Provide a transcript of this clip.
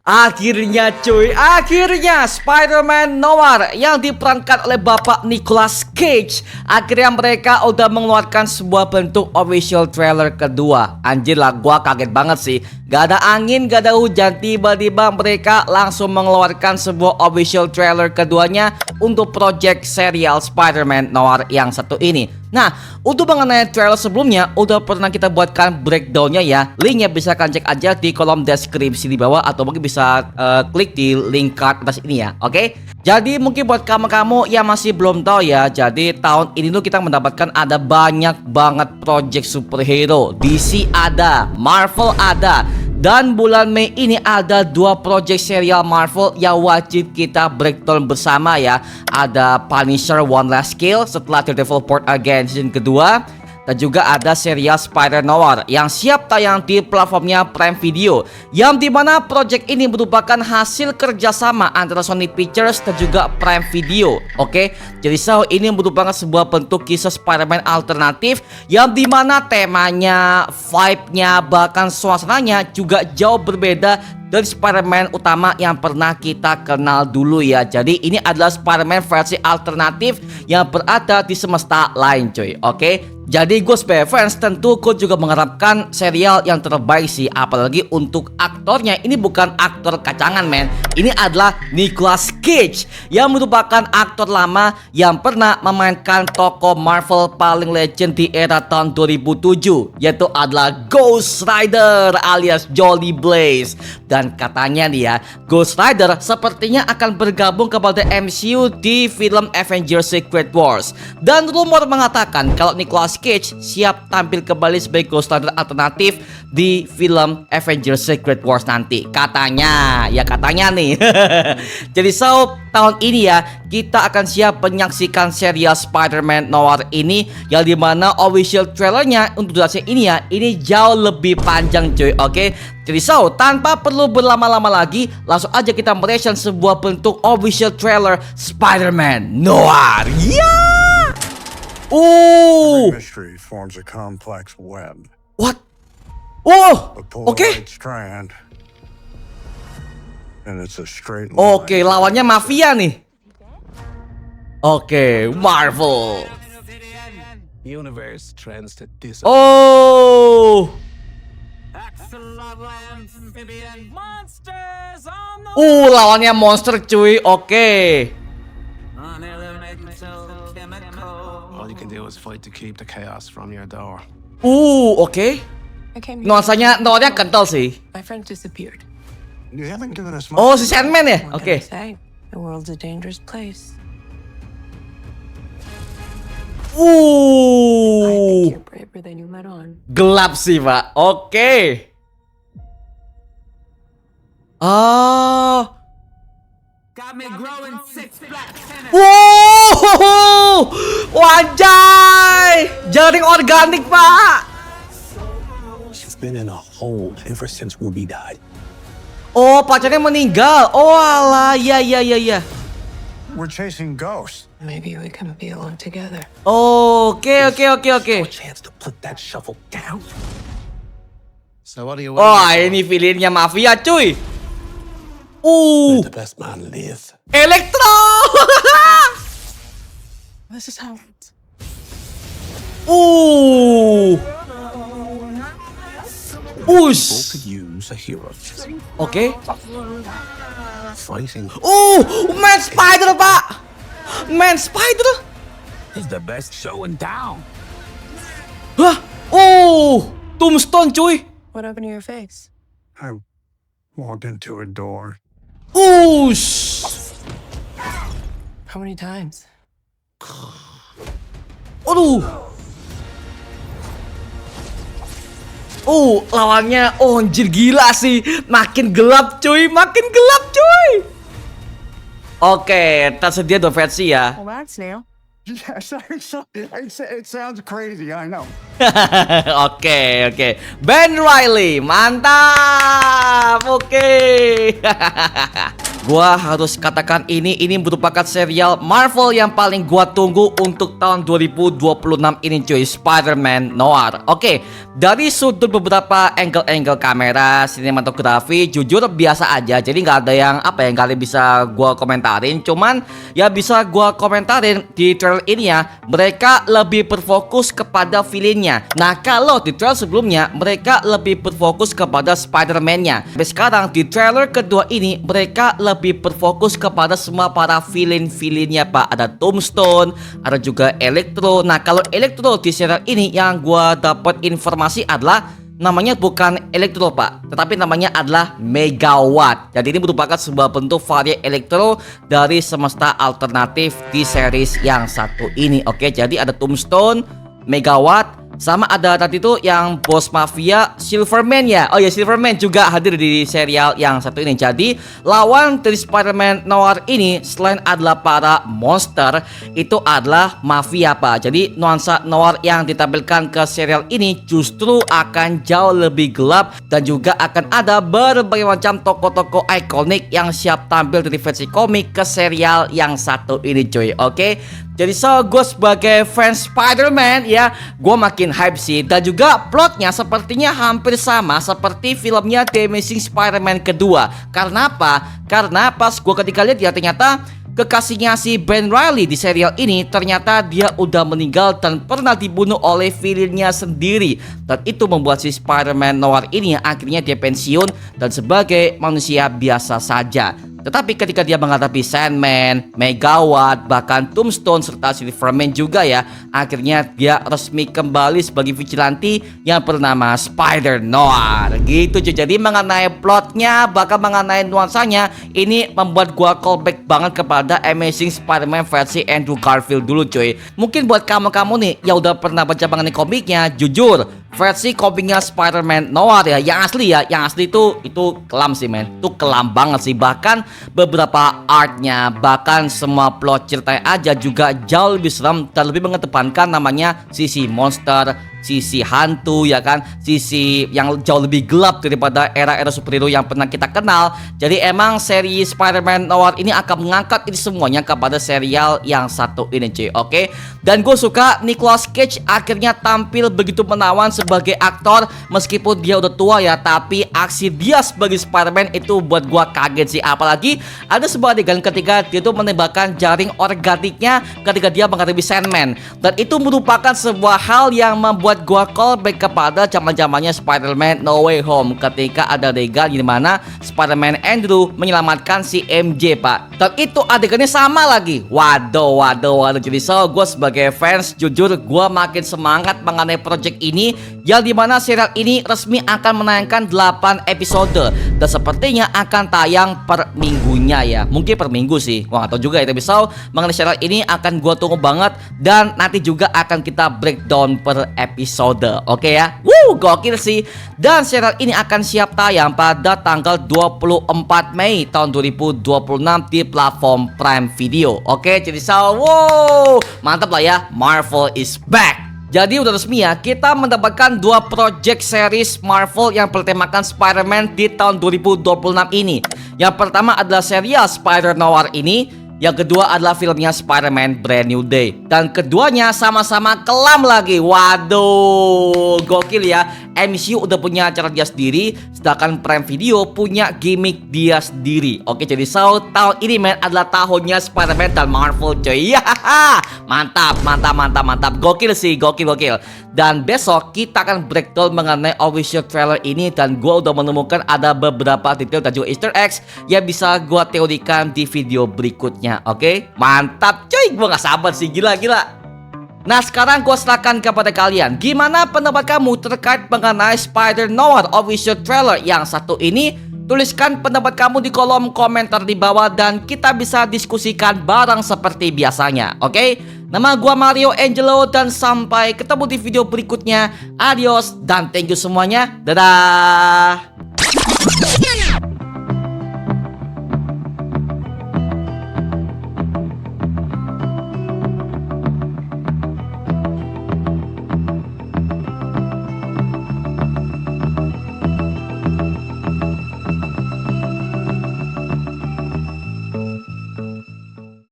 Akhirnya cuy, akhirnya Spider-Man Noir yang diperankan oleh Bapak Nicolas Cage. Akhirnya mereka udah mengeluarkan sebuah bentuk official trailer kedua. Anjir lah, gua kaget banget sih. Gak ada angin, gak ada hujan, tiba-tiba mereka langsung mengeluarkan sebuah official trailer keduanya untuk project serial Spider-Man Noir yang satu ini. Nah, untuk mengenai trailer sebelumnya udah pernah kita buatkan breakdownnya ya. Linknya bisa kalian cek aja di kolom deskripsi di bawah, atau mungkin bisa klik di link card atas ini ya. Oke? Jadi mungkin buat kamu-kamu yang masih belum tahu ya, jadi tahun ini tuh kita mendapatkan ada banyak banget project superhero. DC ada, Marvel ada. Dan bulan Mei ini ada dua project serial Marvel yang wajib kita breakdown bersama ya. Ada Punisher One Last Kill setelah Daredevil Born Again season kedua. Dan juga ada serial Spider Noir yang siap tayang di platformnya Prime Video, yang dimana project ini merupakan hasil kerjasama antara Sony Pictures dan juga Prime Video. Oke, jadi ini merupakan sebuah bentuk kisah Spider-Man alternatif yang dimana temanya, vibe-nya, bahkan suasananya juga jauh berbeda dari Spider-Man utama yang pernah kita kenal dulu ya. Jadi ini adalah Spider-Man versi alternatif yang berada di semesta lain cuy. Oke, jadi gue sebagai fans tentu gue juga mengharapkan serial yang terbaik sih. Apalagi untuk aktornya, ini bukan aktor kacangan men. Ini adalah Nicolas Cage yang merupakan aktor lama yang pernah memainkan tokoh Marvel paling legend di era tahun 2007, yaitu adalah Ghost Rider alias Jolly Blaze. Dan katanya nih ya, Ghost Rider sepertinya akan bergabung kepada MCU di film Avengers Secret Wars. Dan rumor mengatakan kalau Nicolas Cage siap tampil kembali sebagai Ghost Rider alternatif di film Avengers Secret Wars nanti. Katanya, ya katanya nih. Jadi tahun ini ya kita akan siap menyaksikan serial Spider-Man Noir ini, yang dimana official trailernya untuk durasi ini ya, ini jauh lebih panjang cuy. Oke, jadi tanpa perlu berlama-lama lagi, langsung aja kita mereaction sebuah bentuk official trailer Spider-Man Noir. Yeah! Every mystery forms a complex web. What? Oh, A oke. polarized strand, and it's a straight line. Oke, lawannya mafia nih. Oke, Marvel. Universe trends to Oh. Lawannya monster cuy. Oke. all you can do is fight to keep the chaos from your door. Oke. I came here. Nuansanya kental sih. My friend disappeared. You haven't given us much. Oh, si Sandman ya? What Oke. can I say? The world's a dangerous place. I think you're braver than you let on. Gelap sih, Pak. Oke. Oh. Got me growing six black tennis. Wow. Wajay. Jaring organik, Pak. She's been in a hole ever since Ruby died. Oh, pacarnya meninggal. Oh, alah. Ya. We're chasing ghosts. Maybe we can be alone together. Oke. A chance to put that shovel down. So what do you Oh, ini villainnya mafia, cuy. Let the best man live. Elektro. This is how. Both could use a hero. Oke. Fighting Man Spider, Pak. Man Spider. is the best show in town. Hah? Tombstone, cuy. What happened to your face? I walked into a door. How many times? Aduh. Lawannya anjir gila sih. Makin gelap, cuy. Oke, tersedia dua versi ya. Well, that's new. Yes, it sounds crazy, I know. Oke. Ben Riley, mantap. Oke. Gua harus katakan ini merupakan serial Marvel yang paling gua tunggu untuk tahun 2026 ini cuy, Spider-Man Noir. Oke, dari sudut beberapa angle kamera, sinematografi, jujur biasa aja. Jadi nggak ada yang kalian bisa gua komentarin. Cuman ya bisa gua komentarin di trailer ini ya, mereka lebih berfokus kepada villainnya. Nah, kalau di trailer sebelumnya mereka lebih berfokus kepada Spider-Man-nya. Sampai sekarang di trailer kedua ini mereka lebih berfokus kepada semua para villain-villainnya Pak. Ada Tombstone, ada juga Electro. Nah, kalau Electro di serial ini yang gua dapat informasi adalah namanya bukan Electro Pak, tetapi namanya adalah Megawatt. Jadi ini merupakan sebuah bentuk varian Electro dari semesta alternatif di series yang satu ini. Oke, jadi ada Tombstone, Megawatt, sama ada tadi itu yang bos mafia Silverman ya. Oh ya, Silverman juga hadir di serial yang satu ini. Jadi lawan dari Spider-Man Noir ini selain adalah para monster, itu adalah mafia Pak. Jadi nuansa noir yang ditampilkan ke serial ini justru akan jauh lebih gelap, dan juga akan ada berbagai macam tokoh-tokoh ikonik yang siap tampil dari versi komik ke serial yang satu ini cuy. Oke, jadi gue sebagai fans Spider-Man ya, gue makin hype sih. Dan juga plotnya sepertinya hampir sama seperti filmnya The Amazing Spider-Man kedua. Karena apa? Karena pas gue ketika lihat ya, ternyata kekasihnya si Ben Reilly di serial ini ternyata dia udah meninggal dan pernah dibunuh oleh villainnya sendiri. Dan itu membuat si Spider-Man Noir ini akhirnya dia pensiun dan sebagai manusia biasa saja. Tetapi ketika dia menghadapi Sandman, Megawatt, bahkan Tombstone serta Silverman juga ya, akhirnya dia resmi kembali sebagai vigilante yang bernama Spider-Noir. Gitu cuy. Jadi mengenai plotnya, bahkan mengenai nuansanya, ini membuat gua callback banget kepada Amazing Spider-Man versi Andrew Garfield dulu cuy. Mungkin buat kamu-kamu nih yang udah pernah baca mengenai komiknya, jujur versi komiknya Spider-Man Noir ya, yang asli itu kelam sih men. Itu kelam banget sih. Bahkan beberapa artnya, bahkan semua plot ceritanya aja juga jauh lebih seram dan lebih mengedepankan namanya sisi monster, sisi hantu ya kan, sisi yang jauh lebih gelap daripada era-era superhero yang pernah kita kenal. Jadi emang seri Spider-Man Noir ini akan mengangkat ini semuanya kepada serial yang satu ini cuy. Oke, dan gue suka Nicolas Cage akhirnya tampil begitu menawan sebagai aktor. Meskipun dia udah tua ya, tapi aksi dia sebagai Spider-Man itu buat gue kaget sih. Apalagi ada sebuah adegan ketika dia tuh menembakkan jaring organiknya ketika dia menghadapi Sandman. Dan itu merupakan sebuah hal yang membuat gua callback kepada zaman-zamannya Spider-Man No Way Home, ketika ada adegan di mana Spider-Man Andrew menyelamatkan si MJ Pak. Dan itu adegannya sama lagi. Waduh. Jadi gua sebagai fans, jujur gua makin semangat mengenai project ini, yang dimana serial ini resmi akan menayangkan 8 episode dan sepertinya akan tayang per minggunya ya. Mungkin per minggu sih, gua gak tahu juga ya. Tapi mengenai serial ini akan gua tunggu banget, dan nanti juga akan kita breakdown per episode. Oke ya. Gokil sih. Dan serial ini akan siap tayang pada tanggal 24 Mei tahun 2026 di platform Prime Video. Oke, jadi mantap lah ya. Marvel is back. Jadi udah resmi ya, kita mendapatkan 2 project series Marvel yang bertemakan Spider-Man di tahun 2026 ini. Yang pertama adalah serial Spider-Noir ini. Yang kedua adalah filmnya Spider-Man Brand New Day. Dan keduanya sama-sama kelam lagi. Waduh, gokil ya. MCU udah punya acara dia sendiri, sedangkan Prime Video punya gimmick dia sendiri. Oke, jadi tahun ini men adalah tahunnya Spider-Man dan Marvel coy. Mantap. Gokil sih, gokil. Dan besok kita akan breakdown mengenai official trailer ini, dan gua udah menemukan ada beberapa detail dan juga Easter eggs yang bisa gua teorikan di video berikutnya. Oke, mantap coy. Gua gak sabar sih, gila. Nah, sekarang gue serahkan kepada kalian. Gimana pendapat kamu terkait mengenai Spider-Noir official trailer yang satu ini? Tuliskan pendapat kamu di kolom komentar di bawah, dan kita bisa diskusikan bareng seperti biasanya. Oke? Nama gue Mario Angelo, dan sampai ketemu di video berikutnya. Adios dan thank you semuanya. Dadah.